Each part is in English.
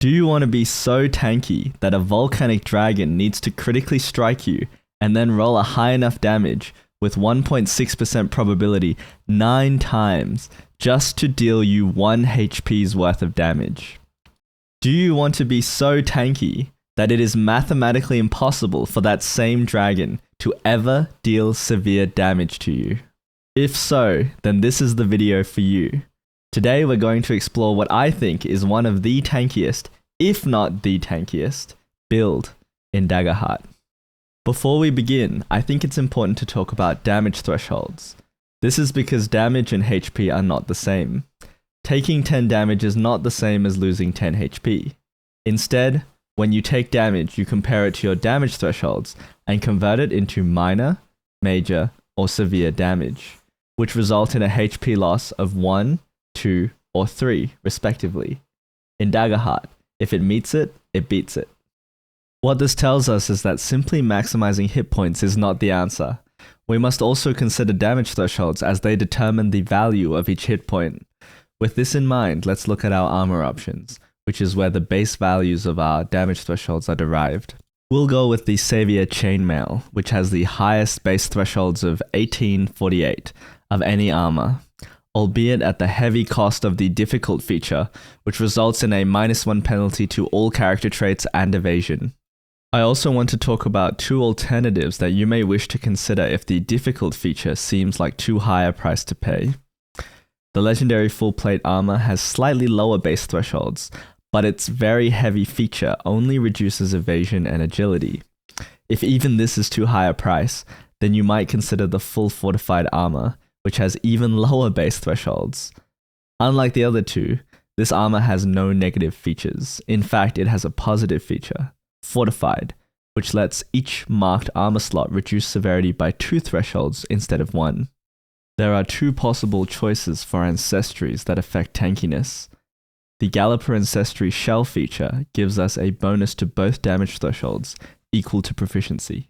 Do you want to be so tanky that a volcanic dragon needs to critically strike you and then roll a high enough damage with 1.6% probability 9 times just to deal you 1 HP's worth of damage? Do you want to be so tanky that it is mathematically impossible for that same dragon to ever deal severe damage to you? If so, then this is the video for you. Today we're going to explore what I think is one of the tankiest, if not the tankiest, build in Daggerheart. Before we begin, I think it's important to talk about damage thresholds. This is because damage and HP are not the same. Taking 10 damage is not the same as losing 10 HP. Instead, when you take damage, you compare it to your damage thresholds and convert it into minor, major, or severe damage, which result in a HP loss of 1, 2, or 3, respectively. In Daggerheart, if it meets it, it beats it. What this tells us is that simply maximizing hit points is not the answer. We must also consider damage thresholds as they determine the value of each hit point. With this in mind, let's look at our armor options, which is where the base values of our damage thresholds are derived. We'll go with the Savior Chainmail, which has the highest base thresholds of 1848 of any armor, albeit at the heavy cost of the difficult feature, which results in a -1 penalty to all character traits and evasion. I also want to talk about 2 alternatives that you may wish to consider if the difficult feature seems like too high a price to pay. The legendary full plate armor has slightly lower base thresholds, but its very heavy feature only reduces evasion and agility. If even this is too high a price, then you might consider the full fortified armor, which has even lower base thresholds. Unlike the other two, this armor has no negative features. In fact, it has a positive feature, Fortified, which lets each marked armor slot reduce severity by 2 thresholds instead of 1. There are 2 possible choices for ancestries that affect tankiness. The Galloper Ancestry Shell feature gives us a bonus to both damage thresholds equal to proficiency.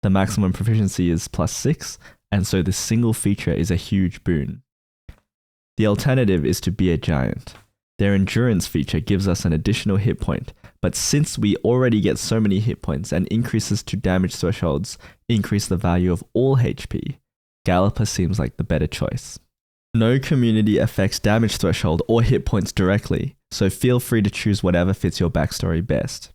The maximum proficiency is +6, and so this single feature is a huge boon. The alternative is to be a giant. Their endurance feature gives us an additional hit point, but since we already get so many hit points and increases to damage thresholds increase the value of all HP, Galloper seems like the better choice. No community affects damage threshold or hit points directly, so feel free to choose whatever fits your backstory best.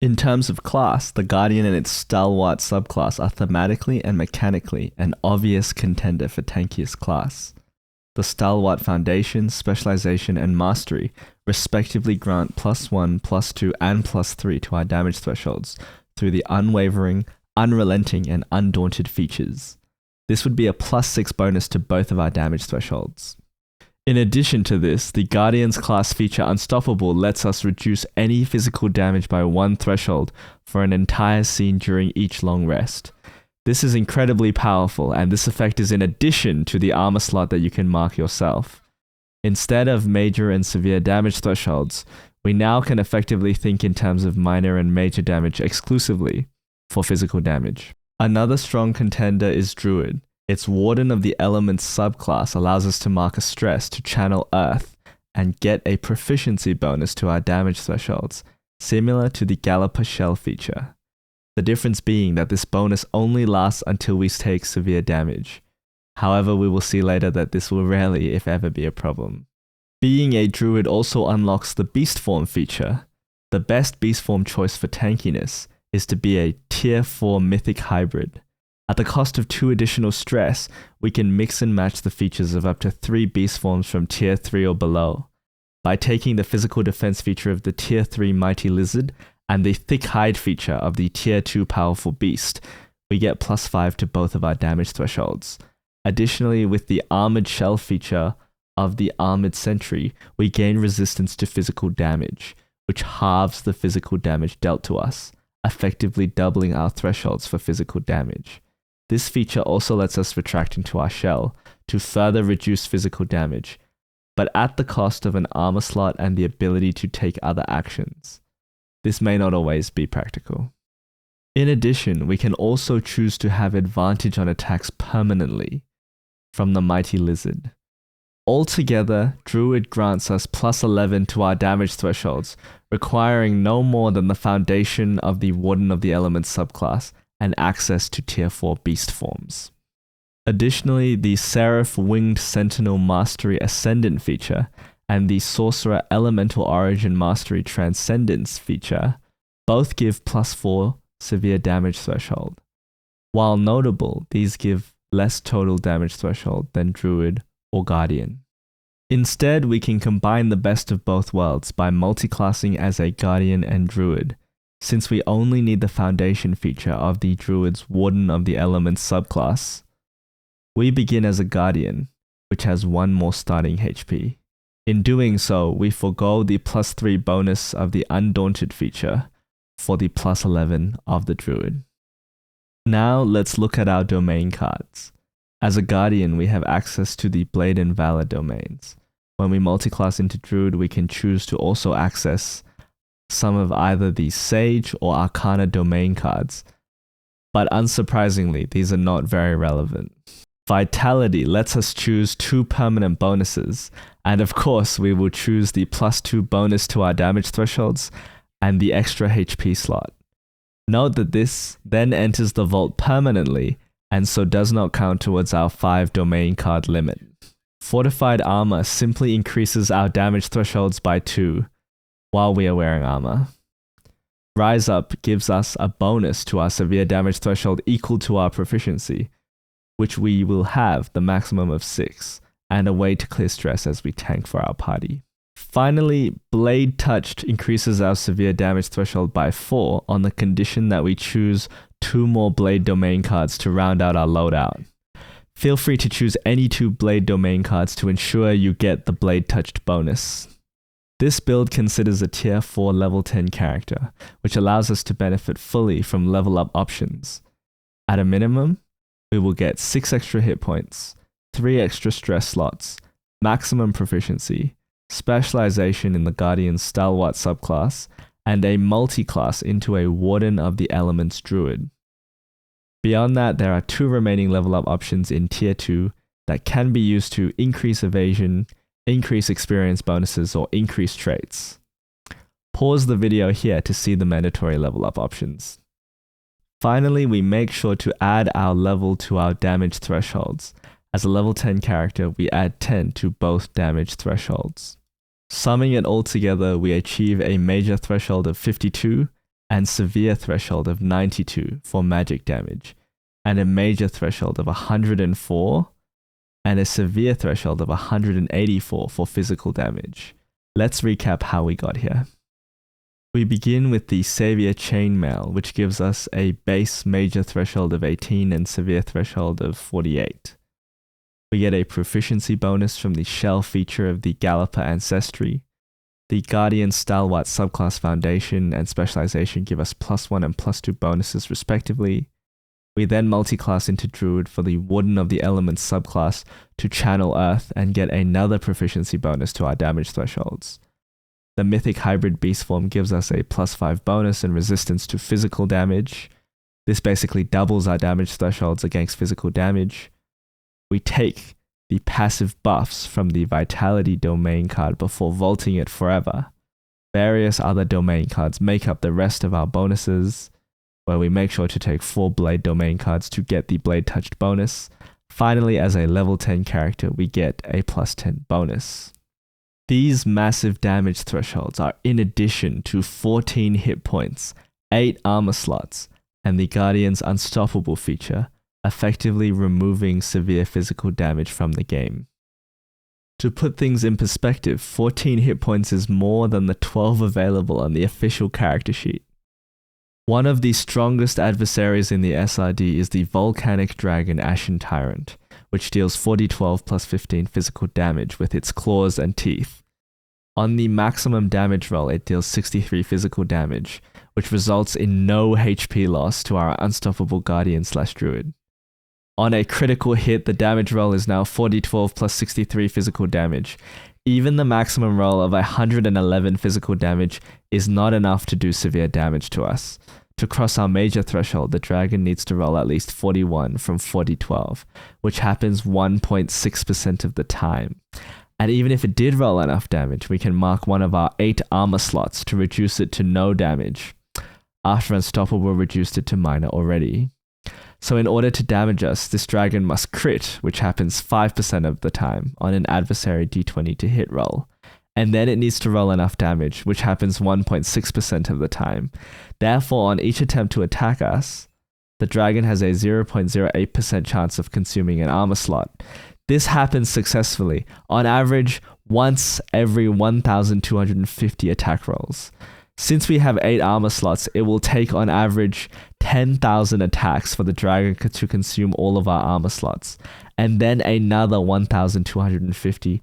In terms of class, the Guardian and its Stalwart subclass are thematically and mechanically an obvious contender for tankiest class. The Stalwart Foundation, Specialization, and Mastery respectively grant +1, +2, and +3 to our damage thresholds through the unwavering, unrelenting, and undaunted features. This would be a +6 bonus to both of our damage thresholds. In addition to this, the Guardian's class feature Unstoppable lets us reduce any physical damage by 1 threshold for an entire scene during each long rest. This is incredibly powerful, and this effect is in addition to the armor slot that you can mark yourself. Instead of major and severe damage thresholds, we now can effectively think in terms of minor and major damage exclusively for physical damage. Another strong contender is Druid. Its Warden of the Elements subclass allows us to mark a stress to channel Earth and get a proficiency bonus to our damage thresholds, similar to the Galloper Shell feature. The difference being that this bonus only lasts until we take severe damage. However, we will see later that this will rarely, if ever, be a problem. Being a Druid also unlocks the Beast Form feature. The best Beast Form choice for tankiness is to be a Tier 4 Mythic Hybrid. At the cost of 2 additional stress, we can mix and match the features of up to 3 Beast Forms from Tier 3 or below. By taking the physical defense feature of the Tier 3 Mighty Lizard and the Thick Hide feature of the Tier 2 Powerful Beast, we get +5 to both of our damage thresholds. Additionally, with the Armored Shell feature of the Armored Sentry, we gain resistance to physical damage, which halves the physical damage dealt to us, effectively doubling our thresholds for physical damage. This feature also lets us retract into our shell to further reduce physical damage, but at the cost of an armor slot and the ability to take other actions. This may not always be practical. In addition, we can also choose to have advantage on attacks permanently from the Mighty Lizard. Altogether, Druid grants us plus 11 to our damage thresholds, requiring no more than the foundation of the Warden of the Elements subclass and access to tier 4 beast forms. Additionally, the Seraph Winged Sentinel Mastery Ascendant feature and the Sorcerer Elemental Origin Mastery Transcendence feature both give plus 4 severe damage threshold. While notable, these give less total damage threshold than Druid or Guardian. Instead, we can combine the best of both worlds by multiclassing as a Guardian and Druid, since we only need the foundation feature of the Druid's Warden of the Elements subclass. We begin as a Guardian, which has 1 more starting HP. In doing so, we forego the plus 3 bonus of the Undaunted feature for the plus 11 of the Druid. Now let's look at our domain cards. As a Guardian, we have access to the Blade and Valor domains. When we multiclass into Druid, we can choose to also access some of either the Sage or Arcana domain cards, but unsurprisingly, these are not very relevant. Vitality lets us choose 2 permanent bonuses, and of course we will choose the plus 2 bonus to our damage thresholds and the extra HP slot. Note that this then enters the vault permanently and so does not count towards our 5 domain card limit. Fortified armor simply increases our damage thresholds by 2 while we are wearing armor. Rise Up gives us a bonus to our severe damage threshold equal to our proficiency, which we will have the maximum of 6, and a way to clear stress as we tank for our party. Finally, Blade Touched increases our severe damage threshold by 4 on the condition that we choose 2 more Blade domain cards to round out our loadout. Feel free to choose any 2 Blade domain cards to ensure you get the Blade Touched bonus. This build considers a tier 4 level 10 character, which allows us to benefit fully from level up options. At a minimum, we will get 6 extra hit points, 3 extra stress slots, maximum proficiency, specialization in the Guardian's Stalwart subclass, and a multi-class into a Warden of the Elements Druid. Beyond that, there are 2 remaining level up options in tier 2 that can be used to increase evasion, increase experience bonuses, or increase traits. Pause the video here to see the mandatory level up options. Finally, we make sure to add our level to our damage thresholds. As a level 10 character, we add 10 to both damage thresholds. Summing it all together, we achieve a major threshold of 52 and severe threshold of 92 for magic damage, and a major threshold of 104 and a severe threshold of 184 for physical damage. Let's recap how we got here. We begin with the Savior Chainmail, which gives us a base major threshold of 18 and severe threshold of 48. We get a proficiency bonus from the Shell feature of the Galloper Ancestry. The Guardian Stalwart subclass foundation and specialization give us +1 and +2 bonuses respectively. We then multiclass into Druid for the Warden of the Elements subclass to channel Earth and get another proficiency bonus to our damage thresholds. The Mythic Hybrid Beast form gives us a +5 bonus and resistance to physical damage. This basically doubles our damage thresholds against physical damage. We take the passive buffs from the Vitality domain card before vaulting it forever. Various other domain cards make up the rest of our bonuses, where we make sure to take 4 Blade domain cards to get the Blade Touched bonus. Finally, as a level 10 character, we get a +10 bonus. These massive damage thresholds are in addition to 14 hit points, 8 armor slots, and the Guardian's Unstoppable feature, effectively removing severe physical damage from the game. To put things in perspective, 14 hit points is more than the 12 available on the official character sheet. One of the strongest adversaries in the SRD is the Volcanic Dragon Ashen Tyrant, which deals 4d12 plus 15 physical damage with its claws and teeth. On the maximum damage roll, it deals 63 physical damage, which results in no HP loss to our Unstoppable Guardian/Druid. On a critical hit, the damage roll is now 4d12 plus 63 physical damage. Even the maximum roll of 111 physical damage is not enough to do severe damage to us. To cross our major threshold, the dragon needs to roll at least 41 from 4012, which happens 1.6% of the time. And even if it did roll enough damage, we can mark one of our 8 armor slots to reduce it to no damage, after Unstoppable reduced it to minor already. So in order to damage us, this dragon must crit, which happens 5% of the time, on an adversary d20 to hit roll. And then it needs to roll enough damage, which happens 1.6% of the time. Therefore, on each attempt to attack us, the dragon has a 0.08% chance of consuming an armor slot. This happens successfully, on average, once every 1,250 attack rolls. Since we have 8 armor slots, it will take on average 10,000 attacks for the dragon to consume all of our armor slots, and then another 1,250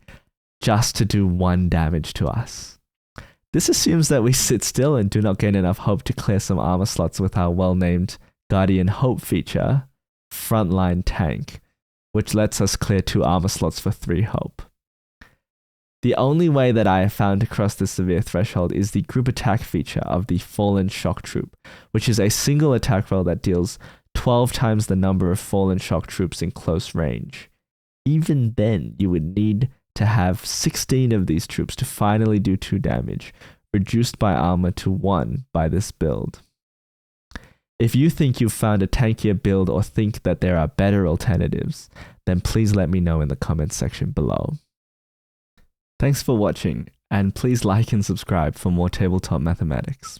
just to do 1 damage to us. This assumes that we sit still and do not gain enough hope to clear some armor slots with our well-named Guardian Hope feature, Frontline Tank, which lets us clear 2 armor slots for 3 hope. The only way that I have found to cross the severe threshold is the group attack feature of the Fallen Shock Troop, which is a single attack roll that deals 12 times the number of Fallen Shock Troops in close range. Even then, you would need to have 16 of these troops to finally do 2 damage, reduced by armor to 1 by this build. If you think you've found a tankier build or think that there are better alternatives, then please let me know in the comments section below. Thanks for watching, and please like and subscribe for more tabletop mathematics.